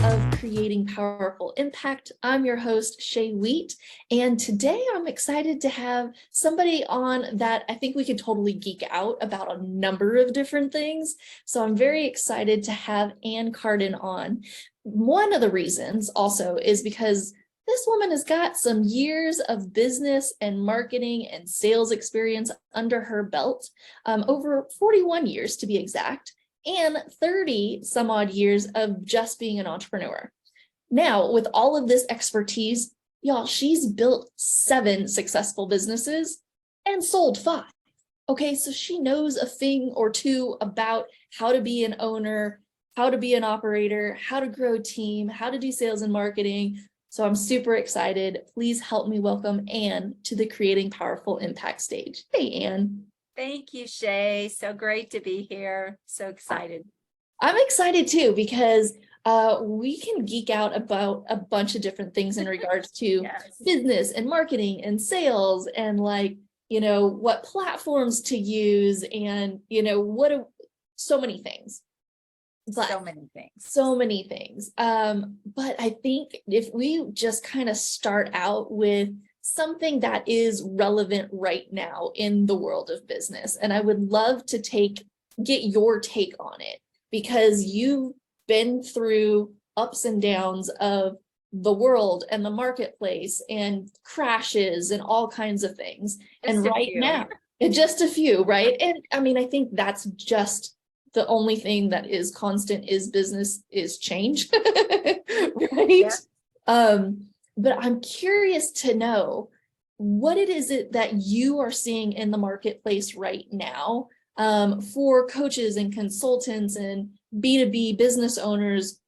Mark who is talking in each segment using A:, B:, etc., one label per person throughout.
A: of Creating Powerful Impact. I'm your host, Shay Wheat, and today I'm excited to have somebody on that I think we could totally geek out about a number of different things. So I'm very excited to have Ann Carden on. One of the reasons also is because this woman has got some years of business and marketing and sales experience under her belt, over 41 years to be exact, and 30 some odd years of just being an entrepreneur. Now, with all of this expertise, y'all, she's built 7 successful businesses and sold 5. Okay, so she knows a thing or two about how to be an owner, how to be an operator, how to grow a team, how to do sales and marketing. So I'm super excited. Please help me welcome Ann to the Creating Powerful Impact stage. Hey, Ann.
B: Thank you, Shay. So great to be here. So excited.
A: I'm excited too, because we can geek out about a bunch of different things in regards to
B: Yes.
A: business and marketing and sales and what platforms to use and, so many things. But so many things. But I think if we just kind of start out with something that is relevant right now in the world of business, and I would love to get your take on it, because you've been through ups and downs of the world and the marketplace and crashes and all kinds of things. And right now, just a few, right? And I mean, I think that's just the only thing that is constant is business is change, right? Yeah. But I'm curious to know what it is that you are seeing in the marketplace right now, for coaches and consultants and B2B business owners.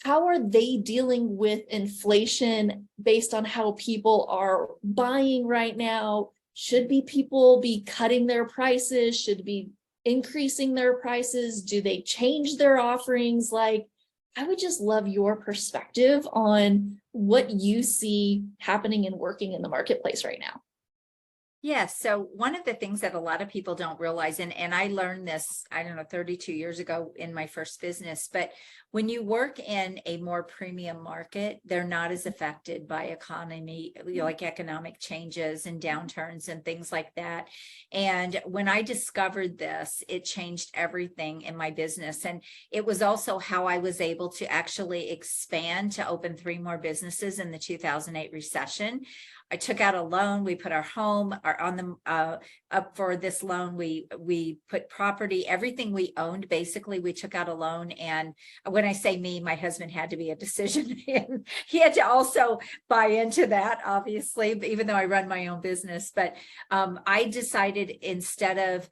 A: How are they dealing with inflation based on how people are buying right now? Should people be cutting their prices? Should be increasing their prices? Do they change their offerings? I would just love your perspective on what you see happening and working in the marketplace right now.
B: Yes. So one of the things that a lot of people don't realize, and I learned this, 32 years ago in my first business, but when you work in a more premium market, they're not as affected by economic changes and downturns and things like that. And when I discovered this, it changed everything in my business. And it was also how I was able to actually expand to open 3 more businesses in the 2008 recession. I took out a loan. We put our home up for this loan. We put property, everything we owned. Basically, we took out a loan. And when I say me, my husband had to be a decision. And he had to also buy into that, obviously, even though I run my own business. But I decided, instead of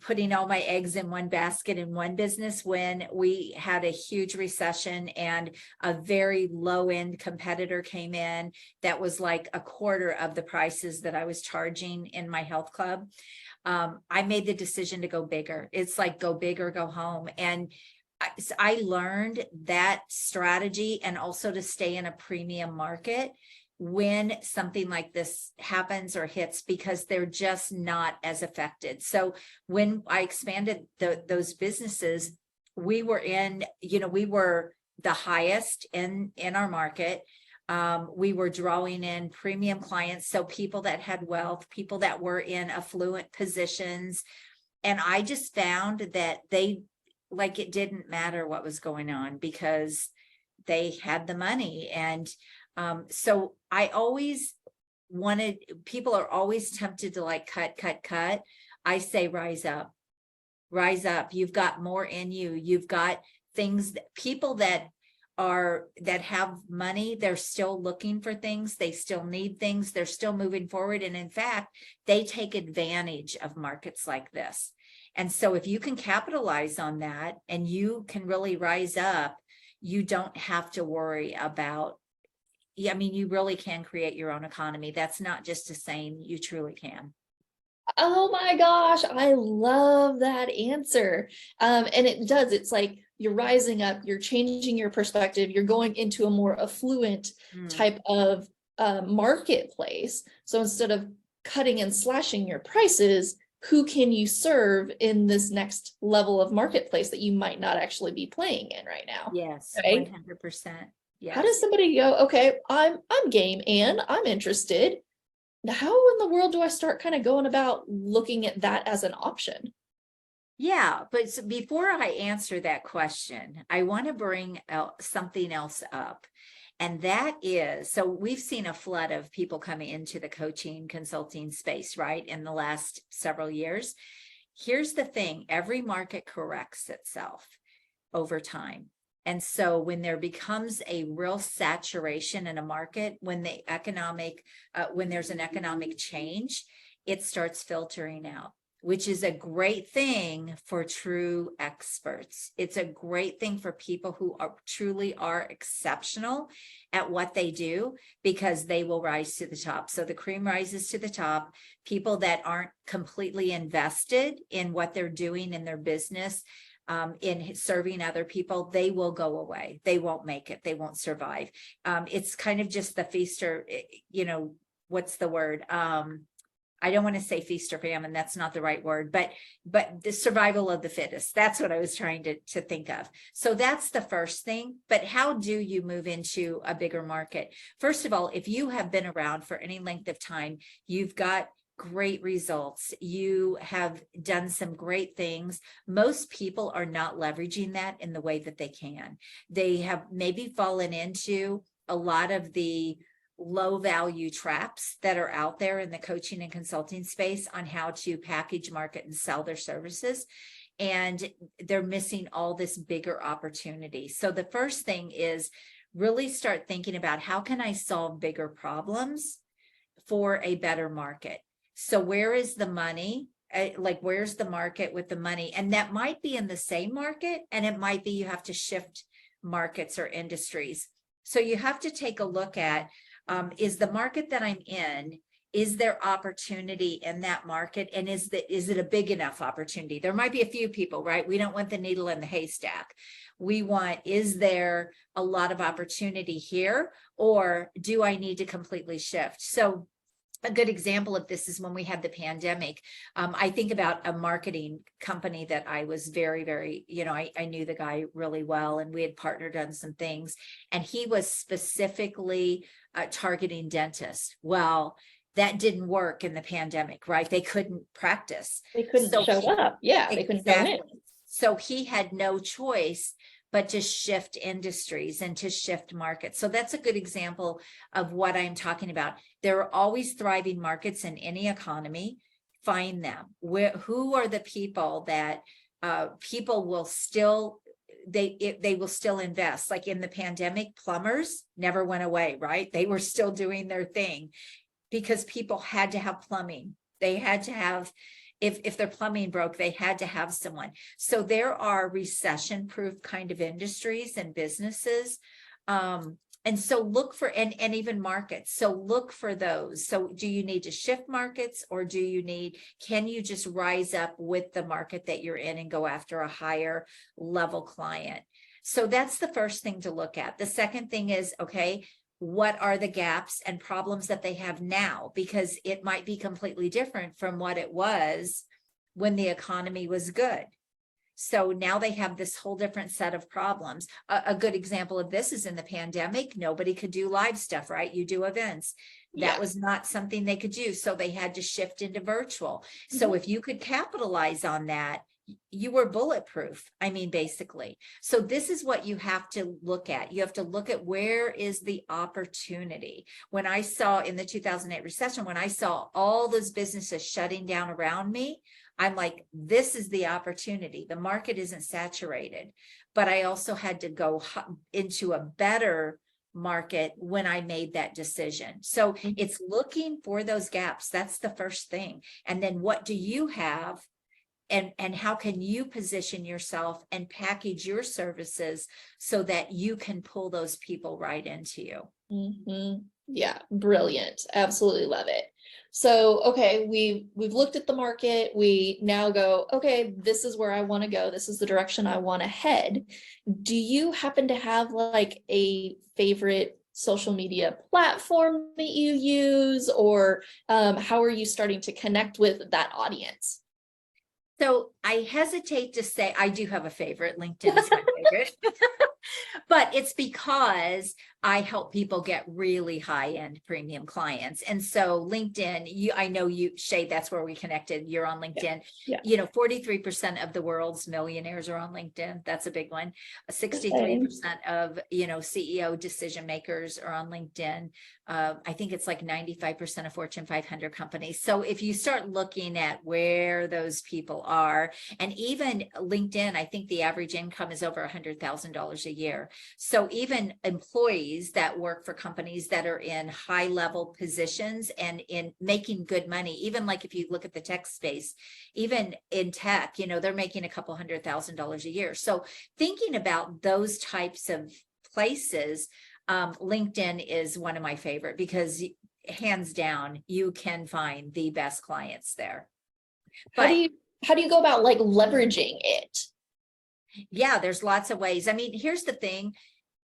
B: putting all my eggs in one basket in one business, when we had a huge recession and a very low end competitor came in that was like a quarter of the prices that I was charging in my health club, I made the decision to go bigger. It's like go big or go home. And I learned that strategy, and also to stay in a premium market when something like this happens or hits, because they're just not as affected. So when I expanded those businesses, we were the highest in our market. We were drawing in premium clients, so people that had wealth, people that were in affluent positions. And I just found that it didn't matter what was going on, because they had the money. And so I always people are always tempted to cut. I say, rise up. You've got more in you. You've got things people that have money, they're still looking for things. They still need things. They're still moving forward. And in fact, they take advantage of markets like this. And so if you can capitalize on that and you can really rise up, you don't have to worry about, you really can create your own economy. That's not just a saying, you truly can.
A: Oh my gosh, I love that answer. And it does, it's like you're rising up, you're changing your perspective, you're going into a more affluent type of marketplace. So instead of cutting and slashing your prices, who can you serve in this next level of marketplace that you might not actually be playing in right now?
B: Yes,
A: right?
B: 100%.
A: How does
B: Yes.
A: somebody go, okay, I'm game and I'm interested. Now, how in the world do I start kind of going about looking at that as an option?
B: Yeah, but before I answer that question, I want to bring something else up. And that is, so we've seen a flood of people coming into the coaching consulting space, right, in the last several years. Here's the thing, every market corrects itself over time. And so when there becomes a real saturation in a market, when when there's an economic change, it starts filtering out, which is a great thing for true experts. It's a great thing for people who truly are exceptional at what they do, because they will rise to the top. So the cream rises to the top. People that aren't completely invested in what they're doing in their business, in serving other people, they will go away. They won't make it. They won't survive. It's kind of just the feaster, what's the word? I don't want to say feast or famine. That's not the right word, but the survival of the fittest. That's what I was trying to think of. So that's the first thing. But how do you move into a bigger market? First of all, if you have been around for any length of time, you've got great results. You have done some great things. Most people are not leveraging that in the way that they can. They have maybe fallen into a lot of the low value traps that are out there in the coaching and consulting space on how to package, market, and sell their services. And they're missing all this bigger opportunity. So the first thing is really start thinking about, how can I solve bigger problems for a better market? So where is the money? Like, where's the market with the money? And that might be in the same market, and it might be you have to shift markets or industries. So you have to take a look at, is the market that I'm in, is there opportunity in that market? And is it a big enough opportunity? There might be a few people, right? We don't want the needle in the haystack. We want, is there a lot of opportunity here, or do I need to completely shift? So a good example of this is when we had the pandemic. I think about a marketing company that I was very, very, I knew the guy really well, and we had partnered on some things, and he was specifically targeting dentists. Well, that didn't work in the pandemic, right? They couldn't practice.
A: They couldn't show up. Yeah, they couldn't go in.
B: So he had no choice but to shift industries and to shift markets. So that's a good example of what I'm talking about. There are always thriving markets in any economy. Find them. Who are the people that people will still, they will still invest? Like in the pandemic, plumbers never went away, right? They were still doing their thing because people had to have plumbing. They had to have, if their plumbing broke, they had to have someone. So there are recession-proof kind of industries and businesses. And so look for, and even markets. So look for those. So do you need to shift markets, or can you just rise up with the market that you're in and go after a higher level client? So that's the first thing to look at. The second thing is, okay, what are the gaps and problems that they have now? Because it might be completely different from what it was when the economy was good. So now they have this whole different set of problems. A good example of this is in the pandemic, nobody could do live stuff, right? You do events. That was not something they could do. So they had to shift into virtual. So if you could capitalize on that, you were bulletproof. I mean, basically. So this is what you have to look at. You have to look at, where is the opportunity? When I saw in the 2008 recession, when I saw all those businesses shutting down around me, I'm like, this is the opportunity. The market isn't saturated, but I also had to go into a better market when I made that decision. So it's looking for those gaps. That's the first thing. And then what do you have? And how can you position yourself and package your services so that you can pull those people right into you?
A: Yeah, brilliant. Absolutely love it. So, okay, we've looked at the market. We now go, okay, this is where I want to go. This is the direction I want to head. Do you happen to have like a favorite social media platform that you use, or how are you starting to connect with that audience?
B: So I hesitate to say I do have a favorite. LinkedIn is my favorite. But it's because I help people get really high-end premium clients. And so LinkedIn, I know you, Shay, that's where we connected. You're on LinkedIn.
A: Yeah.
B: 43% of the world's millionaires are on LinkedIn. That's a big one. 63% of, CEO decision makers are on LinkedIn. I think it's like 95% of Fortune 500 companies. So if you start looking at where those people are, and even LinkedIn, I think the average income is over $100,000 a year. So even employees that work for companies that are in high level positions and in making good money, even like if you look at the tech space, even in tech, they're making a couple $100,000 a year. So thinking about those types of places, LinkedIn is one of my favorite because hands down, you can find the best clients there. But
A: how do you go about like leveraging it?
B: Yeah, there's lots of ways. I mean, here's the thing.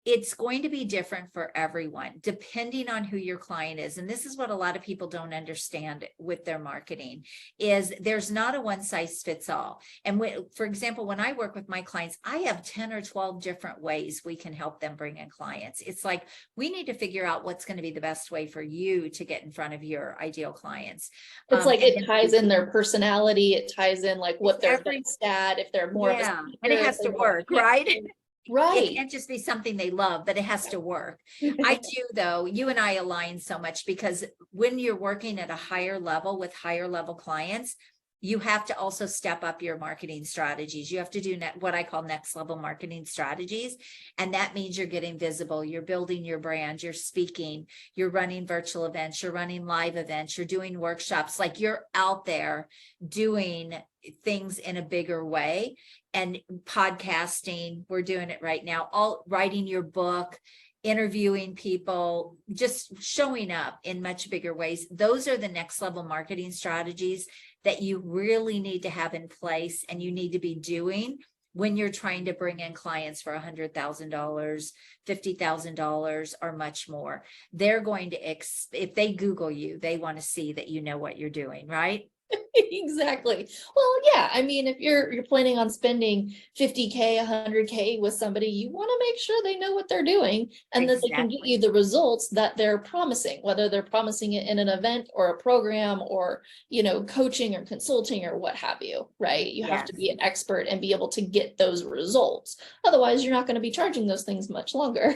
B: It's going to be different for everyone, depending on who your client is. And this is what a lot of people don't understand with their marketing, is there's not a one size fits all. And for example, when I work with my clients, I have 10 or 12 different ways we can help them bring in clients. It's like, we need to figure out what's going to be the best way for you to get in front of your ideal clients.
A: It's like it ties in their personality. It ties in like what they're best at, if they're more of a speaker,
B: and it has to work, right?
A: Right.
B: It can't just be something they love, but it has to work. I do, though. You and I align so much because when you're working at a higher level with higher level clients, you have to also step up your marketing strategies. You have to do what I call next level marketing strategies. And that means you're getting visible, you're building your brand, you're speaking, you're running virtual events, you're running live events, you're doing workshops, like you're out there doing things in a bigger way. And podcasting, we're doing it right now, all writing your book, interviewing people, just showing up in much bigger ways. Those are the next level marketing strategies that you really need to have in place and you need to be doing when you're trying to bring in clients for $100,000, $50,000 or much more. They're going to, if they Google you, they want to see that you know what you're doing, right?
A: Exactly. Well, yeah. I mean, if you're planning on spending 50K, 100K with somebody, you want to make sure they know what they're doing and that they can get you the results that they're promising, whether they're promising it in an event or a program or, coaching or consulting or what have you, right? You have to be an expert and be able to get those results. Otherwise, you're not going to be charging those things much longer.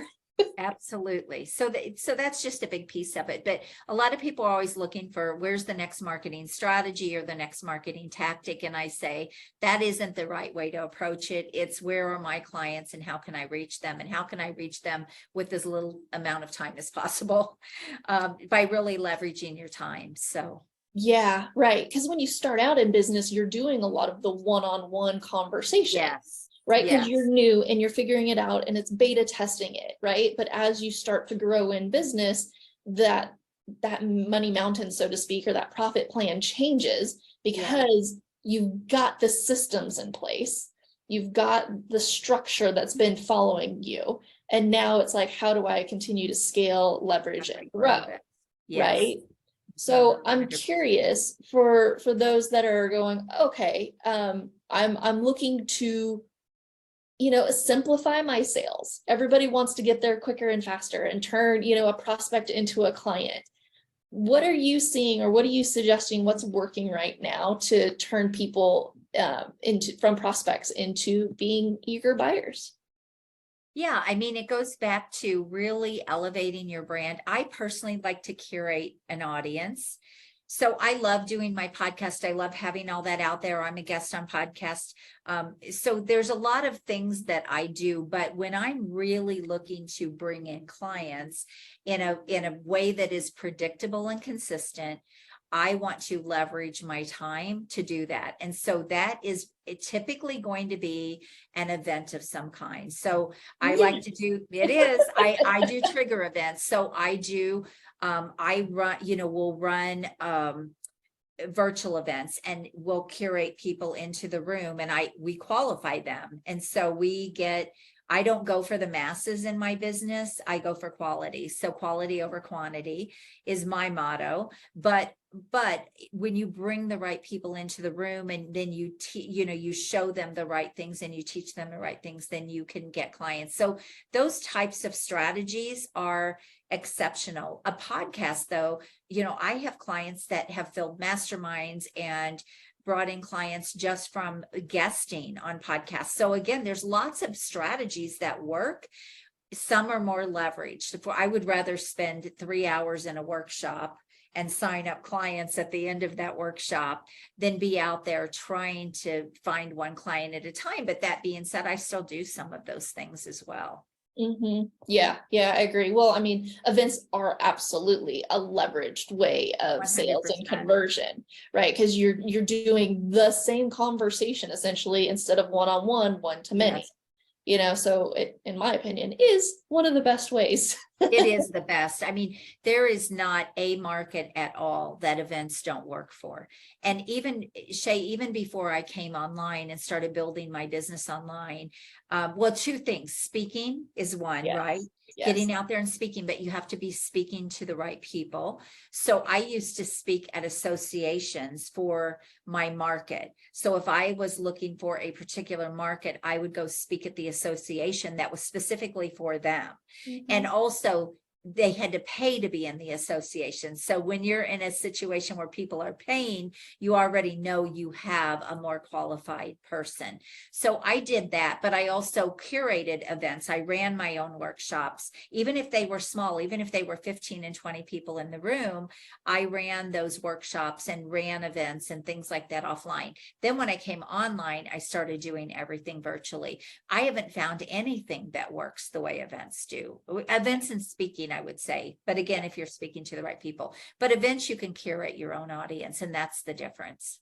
B: Absolutely. So that's just a big piece of it. But a lot of people are always looking for where's the next marketing strategy or the next marketing tactic. And I say that isn't the right way to approach it. It's where are my clients and how can I reach them? And how can I reach them with as little amount of time as possible by really leveraging your time. So.
A: Yeah, right. Because when you start out in business, you're doing a lot of the one-on-one conversation.
B: Yes.
A: Right? Because you're new and you're figuring it out and it's beta testing it, right? But as you start to grow in business, that money mountain, so to speak, or that profit plan changes because you've got the systems in place. You've got the structure that's been following you. And now it's like, how do I continue to scale, leverage, and grow? Right? So I'm curious for those that are going, okay, I'm looking to simplify my sales. Everybody wants to get there quicker and faster and turn, a prospect into a client. What are you seeing or what are you suggesting? What's working right now to turn people from prospects into being eager buyers?
B: Yeah, I mean, it goes back to really elevating your brand. I personally like to curate an audience. So I love doing my podcast. I love having all that out there. I'm a guest on podcasts. So there's a lot of things that I do, but when I'm really looking to bring in clients in a way that is predictable and consistent, I want to leverage my time to do that. And so that is typically going to be an event of some kind. So I like to do, I do trigger events. So I do, I run, we'll run virtual events and we'll curate people into the room and we qualify them. And so I don't go for the masses in my business. I go for quality. So quality over quantity is my motto, but but when you bring the right people into the room and then you you show them the right things and you teach them the right things, then you can get clients. So those types of strategies are exceptional. A podcast though, I have clients that have filled masterminds and brought in clients just from guesting on podcasts. So again, there's lots of strategies that work. Some are more leveraged. I would rather spend 3 hours in a workshop and sign up clients at the end of that workshop than be out there trying to find one client at a time. But that being said, I still do some of those things as well.
A: Yeah, I agree. Well, I mean, events are absolutely a leveraged way of
B: 100%.
A: Sales and conversion, right? Because you're doing the same conversation essentially instead of one-on-one, one to many. Yes. So it, in my opinion, is one of the best ways.
B: It is the best. I mean, there is not a market at all that events don't work for. And even Shay, even before I came online and started building my business online, well, two things. Speaking is one,
A: Yes.
B: right?
A: Yes.
B: Getting out there and speaking, but you have to be speaking to the right people. So I used to speak at associations for my market. So if I was looking for a particular market, I would go speak at the association that was specifically for them. And also they had to pay to be in the association. So when you're in a situation where people are paying, you already know you have a more qualified person. So I did that, but I also curated events. I ran my own workshops, even if they were small, even if they were 15 and 20 people in the room, I ran those workshops and ran events and things like that offline. Then when I came online, I started doing everything virtually. I haven't found anything that works the way events do. Events and speaking, I would say, but again, if you're speaking to the right people, but events, you can curate your own audience, and that's the difference.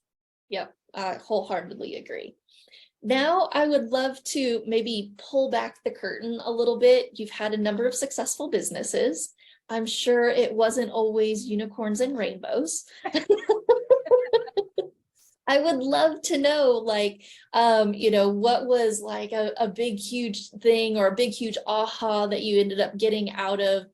A: Yep, I wholeheartedly agree. Now, I would love to maybe pull back the curtain a little bit. You've had a number of successful businesses. I'm sure it wasn't always unicorns and rainbows. I would love to know, like, what was like a big, huge thing or a big, huge aha that you ended up getting out of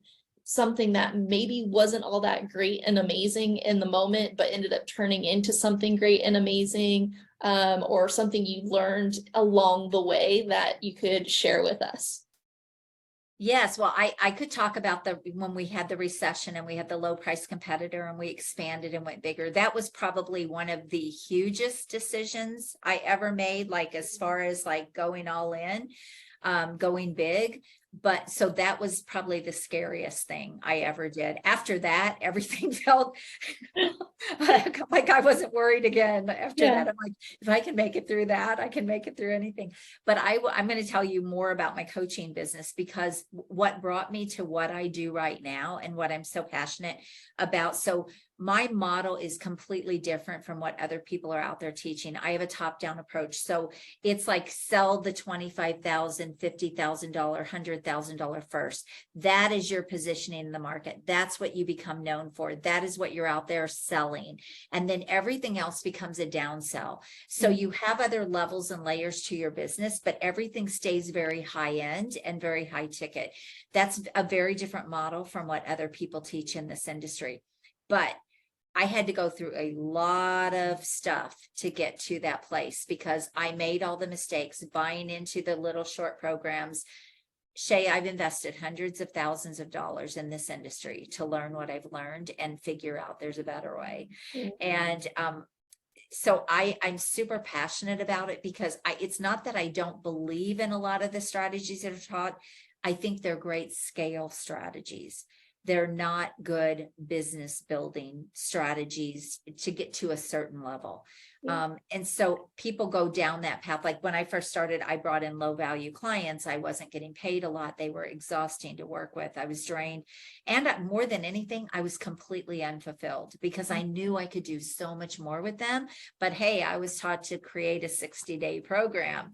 A: something that maybe wasn't all that great and amazing in the moment, but ended up turning into something great and amazing, or something you learned along the way that you could share with us.
B: Yes, well, I could talk about when we had the recession and we had the low price competitor and we expanded and went bigger. That was probably one of the hugest decisions I ever made, like as far as like going all in, going big. But so that was probably the scariest thing I ever did. After that, everything felt like I wasn't worried again. After that, I'm like, if I can make it through that, I can make it through anything. But I'm going to tell you more about my coaching business, because what brought me to what I do right now and what I'm so passionate about. So my model is completely different from what other people are out there teaching. I have a top-down approach. So it's like sell the $25,000, $50,000, $100,000 first. That is your positioning in the market. That's what you become known for. That is what you're out there selling. And then everything else becomes a downsell. So you have other levels and layers to your business, but everything stays very high end and very high ticket. That's a very different model from what other people teach in this industry. But I had to go through a lot of stuff to get to that place, because I made all the mistakes buying into the little short programs. Shay, I've invested hundreds of thousands of dollars in this industry to learn what I've learned and figure out there's a better way. And so I'm super passionate about it, because it's not that I don't believe in a lot of the strategies that are taught. I think they're great scale strategies. They're not good business building strategies to get to a certain level. And so people go down that path. Like when I first started, I brought in low value clients. I wasn't getting paid a lot. They were exhausting to work with. I was drained. And more than anything, I was completely unfulfilled, because I knew I could do so much more with them. But hey, I was taught to create a 60-day program.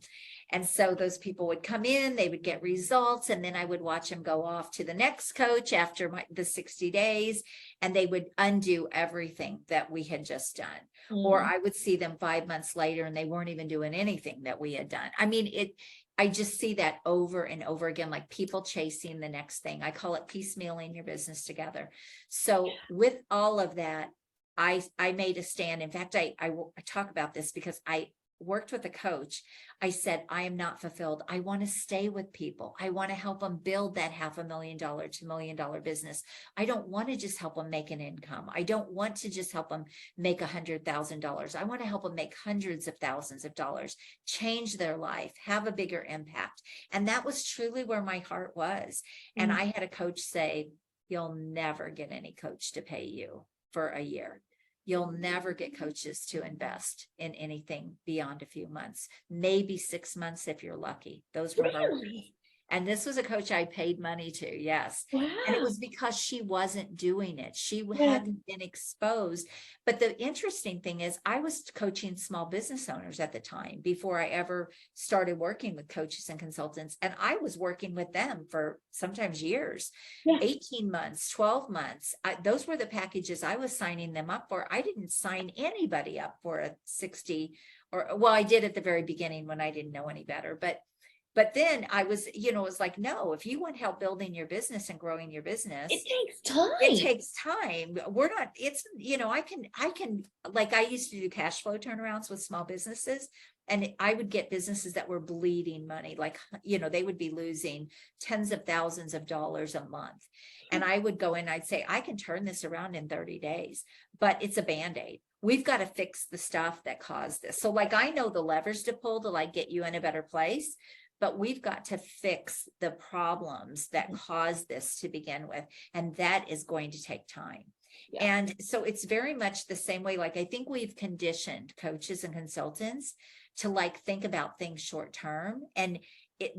B: And so those people would come in, they would get results, and then I would watch them go off to the next coach after the 60 days, and they would undo everything that we had just done. Or I would see them 5 months later and they weren't even doing anything that we had done. I mean, I just see that over and over again, like people chasing the next thing. I call it piecemealing your business together. So with all of that, I made a stand. In fact, I talk about this because I worked with a coach. I said, I am not fulfilled. I want to stay with people. I want to help them build that $500,000 to $1 million business. I don't want to just help them make an income. I don't want to just help them make $100,000. I want to help them make hundreds of thousands of dollars, change their life, have a bigger impact. And that was truly where my heart was. And I had a coach say, you'll never get any coach to pay you for a year. You'll never get coaches to invest in anything beyond a few months, maybe 6 months if you're lucky. Those were her words. And this was a coach I paid money to. Yes.
A: Wow.
B: And it was because she wasn't doing it. She hadn't been exposed. But the interesting thing is I was coaching small business owners at the time before I ever started working with coaches and consultants. And I was working with them for sometimes years, 18 months, 12 months. Those were the packages I was signing them up for. I didn't sign anybody up for a 60 or, well, I did at the very beginning when I didn't know any better, but then I was, it was like, no, if you want help building your business and growing your business,
A: it takes time.
B: It takes time. We're not, it's, I can, like I used to do cash flow turnarounds with small businesses, and I would get businesses that were bleeding money. Like, they would be losing tens of thousands of dollars a month. And I would go in, I'd say, I can turn this around in 30 days, but it's a Band-Aid. We've got to fix the stuff that caused this. So like, I know the levers to pull to like get you in a better place, but we've got to fix the problems that caused this to begin with. And that is going to take time. Yeah. And so it's very much the same way. Like, I think we've conditioned coaches and consultants to like think about things short term. And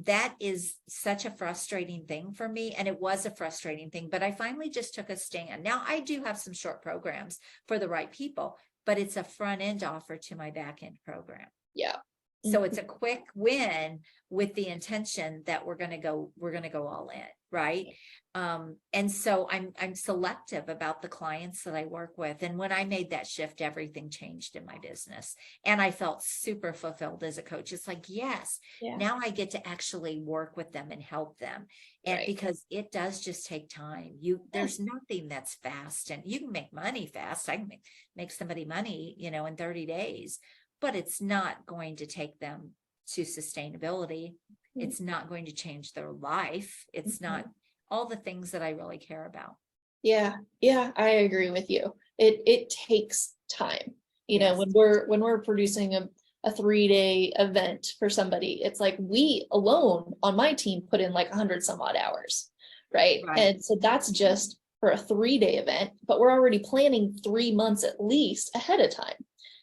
B: that is such a frustrating thing for me. And it was a frustrating thing, but I finally just took a stand. Now I do have some short programs for the right people, but it's a front end offer to my back end program.
A: Yeah.
B: So it's a quick win with the intention that we're going to go all in. Right. And so I'm selective about the clients that I work with. And when I made that shift, everything changed in my business. And I felt super fulfilled as a coach. It's like, yes, now I get to actually work with them and help them. And because it does just take time. There's nothing that's fast, and you can make money fast. I can make somebody money, in 30 days. But it's not going to take them to sustainability. It's not going to change their life. It's not all the things that I really care about.
A: Yeah, I agree with you. It takes time. When we're producing a 3-day event for somebody, it's like we alone on my team put in like 100 some odd hours, right? And so that's just for a 3-day event, but we're already planning 3 months at least ahead of time.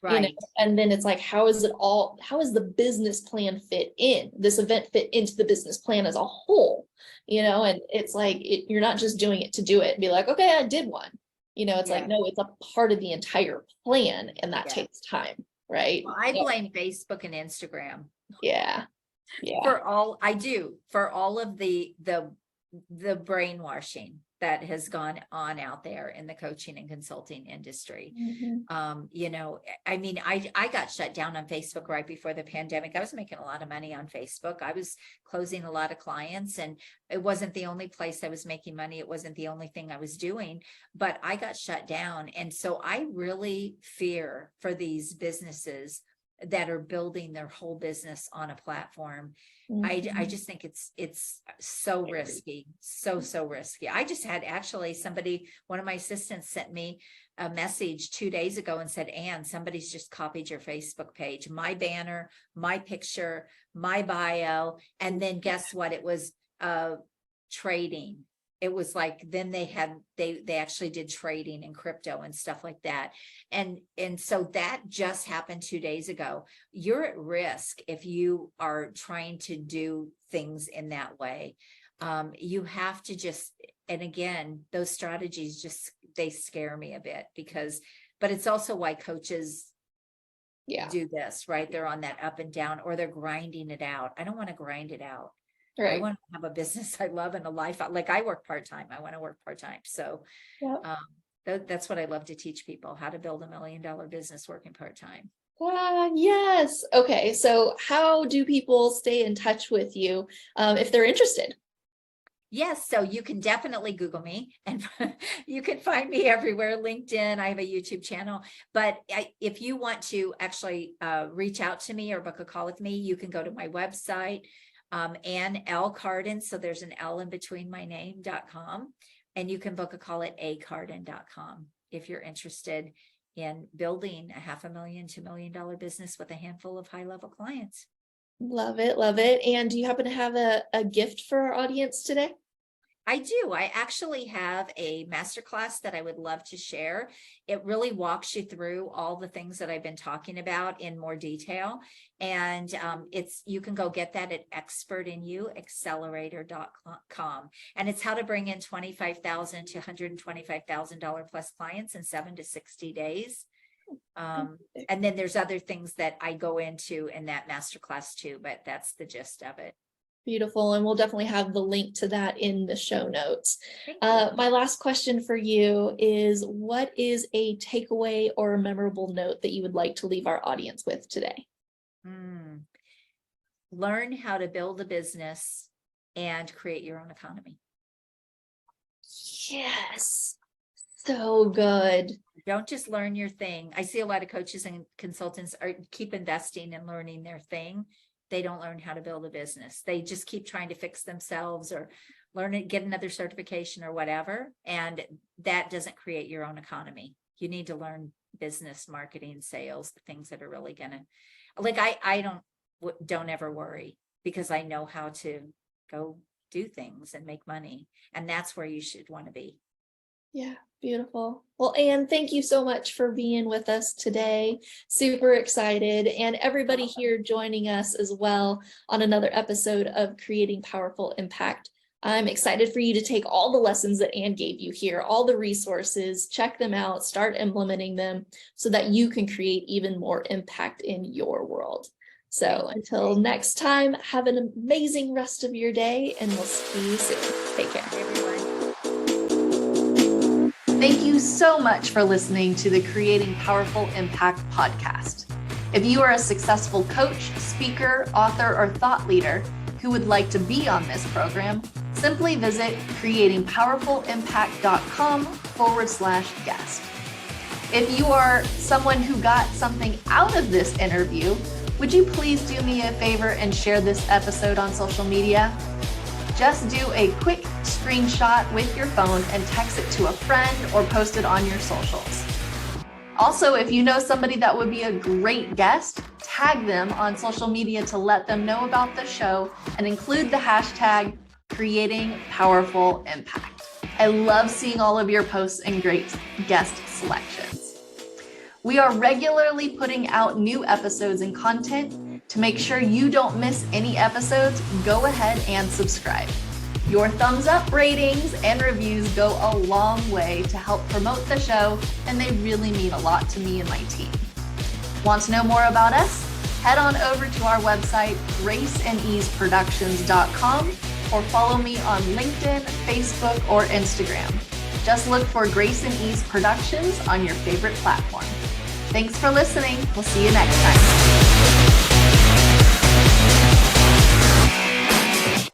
B: Right.
A: And then it's like, how is the business plan fit in? This event fit into the business plan as a whole, and it's like, you're not just doing it to do it and be like, okay, I did one, it's like, no, it's a part of the entire plan, and that takes time. Right.
B: Well, I blame Facebook and Instagram.
A: Yeah.
B: For all of the brainwashing that has gone on out there in the coaching and consulting industry. I got shut down on Facebook right before the pandemic. I was making a lot of money on Facebook. I was closing a lot of clients, and it wasn't the only place I was making money. It wasn't the only thing I was doing, but I got shut down. And so I really fear for these businesses that are building their whole business on a platform. I just think it's so risky, so risky. I just had actually one of my assistants sent me a message 2 days ago and said, Ann, somebody's just copied your Facebook page, my banner, my picture, my bio. And then guess what? It was trading. It was like, then they actually did trading in crypto and stuff like that. And so that just happened 2 days ago. You're at risk if you are trying to do things in that way. You have to and again, those strategies they scare me a bit but it's also why coaches do this, right? They're on that up and down, or they're grinding it out. I don't want to grind it out. Right. I want to have a business I love and a life. Like, I work part-time. I want to work part-time. So that's what I love to teach people, how to build $1 million business working part-time.
A: Yes. Okay. So how do people stay in touch with you if they're interested?
B: Yes, so you can definitely Google me and you can find me everywhere. LinkedIn, I have a YouTube channel. But if you want to actually reach out to me or book a call with me, you can go to my website, Ann L. Carden. So there's an L in between my name.com. And you can book a call at acarden.com if you're interested in building a $500,000, $2 million business with a handful of high-level clients.
A: Love it. Love it. And do you happen to have a gift for our audience today?
B: I do. I actually have a masterclass that I would love to share. It really walks you through all the things that I've been talking about in more detail. And you can go get that at expertinyouaccelerator.com. And it's how to bring in $25,000 to $125,000 plus clients in 7 to 60 days. And then there's other things that I go into in that masterclass too, but that's the gist of it.
A: Beautiful. And we'll definitely have the link to that in the show notes. My last question for you is, what is a takeaway or a memorable note that you would like to leave our audience with today?
B: Learn how to build a business and create your own economy.
A: Yes. So good.
B: Don't just learn your thing. I see a lot of coaches and consultants keep investing and learning their thing. They don't learn how to build a business. They just keep trying to fix themselves or learn it, get another certification or whatever. And that doesn't create your own economy. You need to learn business, marketing, sales, the things that are really gonna, like, I don't ever worry because I know how to go do things and make money. And that's where you should want to be.
A: Yeah, beautiful. Well, Ann, thank you so much for being with us today. Super excited. And everybody here joining us as well on another episode of Creating Powerful Impact. I'm excited for you to take all the lessons that Ann gave you here, all the resources, check them out, start implementing them so that you can create even more impact in your world. So until next time, have an amazing rest of your day and we'll see you soon. Take care, everyone. Thank you so much for listening to the Creating Powerful Impact podcast. If you are a successful coach, speaker, author, or thought leader who would like to be on this program, simply visit creatingpowerfulimpact.com/guest. If you are someone who got something out of this interview, would you please do me a favor and share this episode on social media? Just do a quick screenshot with your phone and text it to a friend or post it on your socials. Also, if you know somebody that would be a great guest, tag them on social media to let them know about the show and include the hashtag Creating Powerful Impact. I love seeing all of your posts and great guest selections. We are regularly putting out new episodes and content. To make sure you don't miss any episodes, go ahead and subscribe. Your thumbs up, ratings, and reviews go a long way to help promote the show, and they really mean a lot to me and my team. Want to know more about us? Head on over to our website, graceandeaseproductions.com, or follow me on LinkedIn, Facebook, or Instagram. Just look for Grace and Ease Productions on your favorite platform. Thanks for listening. We'll see you next time.